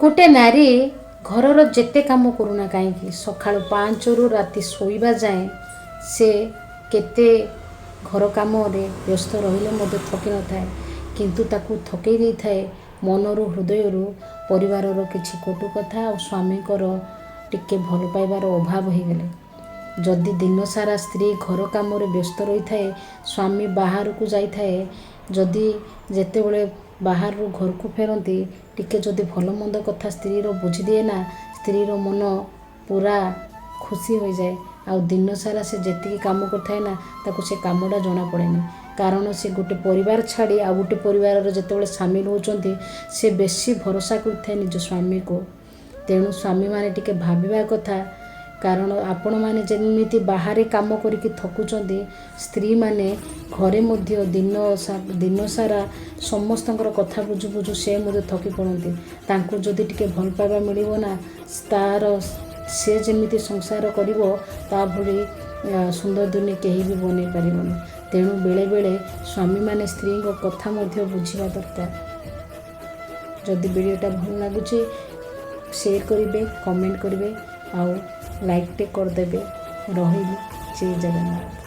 गोटे नारी घरर जेते काम करूना कहीं सकाळु 5 रु राति शोइबा जाए से केते घर काम व्यस्त रही थकी न थाए, किंतु ताकू थकई दे थाए मनरु हृदय परिवार किछि कटु कथा और स्वामीकर टिके भल पाइबार अभाव हो गले। जदि दिन सारा स्त्री घर काम व्यस्त रही थाए, स्वामी बाहर को जाई थाए, जदि जेतेबेले बाहर घर को फेरती टिके जदि भल मंद कथा स्त्री बुझी दिए ना, स्त्री मन पूरा खुशी हो जाए। आ दिन सारा से जेतिकी काम करथाए ना ताको से कामटा जना पड़ेनी, कारण से गोटे परिवार छाड़ी आ गोटे परिवार जेतेबेले सामिल होचंती से बेसी भरोसा करथाए निज स्वामी को। तेणु स्वामी माने टिके भाबिबा कथा, कारण आपण माने जेमिति बाहर काम करिक थकुचंती, स्त्री माने घरे मध्य दिन सारा समस्तंकर कथा बुझु बुझु से मध्य थकी पड़ती। तांको जदि टिके भल पाइबा मिलिबो ना, तार से जेमिति संसार करिवो ता भली सुंदर दुनिया केही भी बनै पारिबोनी। तेणु बेले बेले स्वामी माने स्त्री को कथा मध्य बुझिबा दरकार। जदि वीडियोटा भल लागुची शेयर करिवे, कमेंट करिवे, आउ लाइक टे कर देबे। रही जय जगन्नाथ।